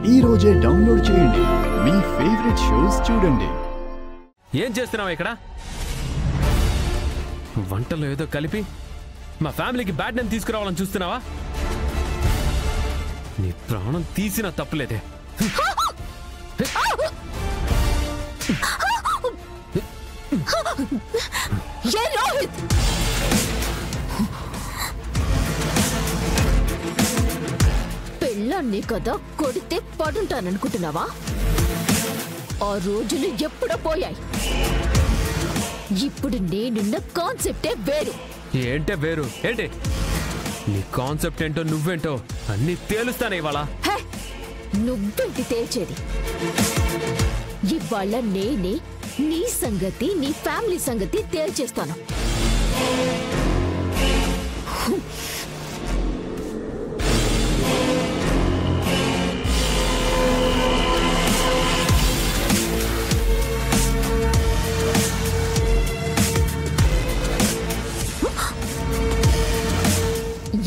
ఈ రోజే డౌన్లోడ్ చేయండి. మీ ఫేవరెట్ షోస్ చూడండి. ఏం చేస్తున్నావు ఇక్కడ? వంటలో ఏదో కలిపి మా ఫ్యామిలీకి బ్యాడ్ నేమ్ తీసుకురావాలని చూస్తున్నావా? నీ ప్రాణం తీసినా తప్పులేదే. పెళ్ళాన్ని కదా కొడితే పడుంటాననుకుంటున్నావా? ఆ రోజులు ఎప్పుడో పోయాయి. ఇప్పుడు నేనున్న కాన్సెప్టే వేరు. ఏంటే వేరు? ఏంటి నీ కాన్సెప్ట్ ఏంటో నువ్వేంటో అన్ని తేలుస్తానే ఇవాళ. నువ్వేంటి తేల్చేది? ఇవాళ నేనే నీ సంగతి నీ ఫ్యామిలీ సంగతి తేల్చేస్తాను.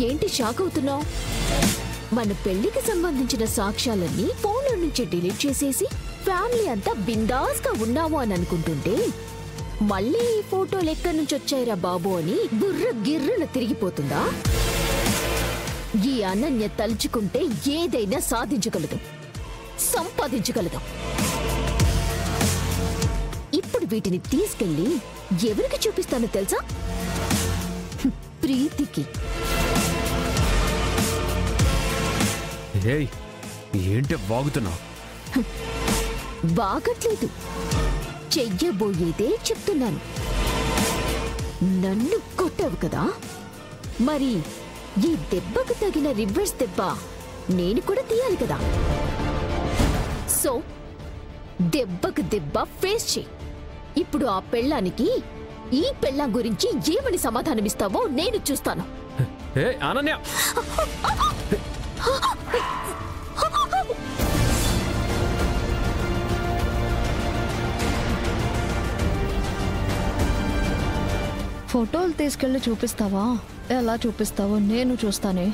ఏంటి షాక్ అవుతున్నావు? మన పెళ్లికి సంబంధించిన సాక్ష్యాలన్నీ ఫోన్లో నుంచి డిలీట్ చేసేసి ఫ్యామిలీ అంతా బిందాస్ గా ఉన్నాము అని అనుకుంటుంటే మళ్ళీ ఈ ఫోటోలు ఎక్కడి నుంచి వచ్చాయిరా బాబు అని బుర్ర గిర్రున తిరిగిపోతుందా? ఈ అనన్య తలుచుకుంటే ఏదైనా సాధించగలదు, సంపాదించగలదు. ఇప్పుడు వీటిని తీసుకెళ్లి ఎవరికి చూపిస్తానో తెలుసా? ప్రీతికి. ఏంటి వాగుతున్నావు? బాగట్లేదు, చెయ్యబోయేదే చెప్తున్నాను. నన్ను కొట్టావు కదా, మరి ఈ దెబ్బకు తగిన రివర్స్ దెబ్బ నేను కూడా తీయాలి కదా. సో దెబ్బకు దెబ్బ ఫేస్ చేయి. ఇప్పుడు ఆ పెళ్ళానికి ఈ పెళ్ళాం గురించి ఏమని సమాధానమిస్తావో నేను చూస్తాను. అనన్య, ఫోటోలు తీసుకెళ్లి చూపిస్తావా? ఎలా చూపిస్తావో నేను చూస్తానే.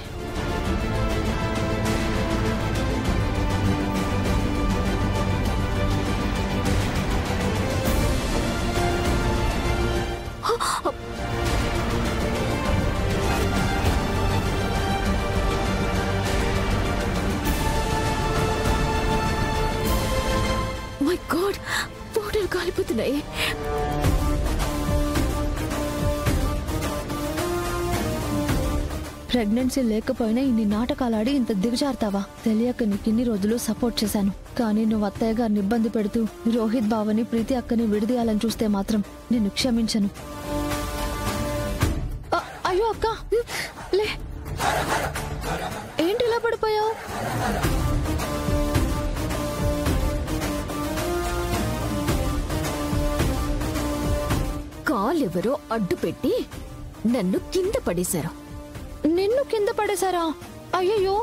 మై గాడ్, ఫోటోలు కాలిపోతున్నాయి. ప్రెగ్నెన్సీ లేకపోయినా ఇన్ని నాటకాలాడి ఇంత దిగజారుతావా? తెలియక నీకు ఇన్ని రోజులు సపోర్ట్ చేశాను, కానీ నువ్వు అత్తయ్య గారిని ఇబ్బంది పెడుతూ రోహిత్ బావని ప్రీతి అక్కని విడదీయాలని చూస్తే మాత్రం నేను క్షమించను. అయ్యో అక్క, లే, ఏంటి ఇలా పడిపోయావు? కాలెవరో అడ్డు పెట్టి నన్ను కింద పడేశారు. నిన్ను కింద పడేశారా? అయ్యయ్యో,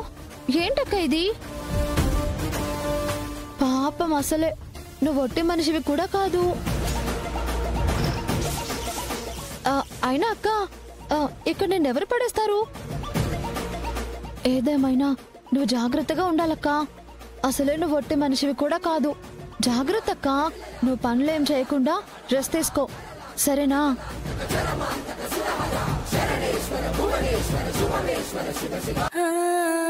ఏంటక్క ఇది? పాపం, అసలే నువ్వు ఒట్టి మనిషివి కూడా కాదు. అయినా అక్క, ఇక్కడ నిన్నెవరు పడేస్తారు? ఏదేమైనా నువ్వు జాగ్రత్తగా ఉండాలక్క. అసలే నువ్వు ఒట్టి మనిషివి కూడా కాదు. జాగ్రత్త అక్క. నువ్వు పనులేం చేయకుండా రెస్ట్ తీసుకో, సరేనా? Ah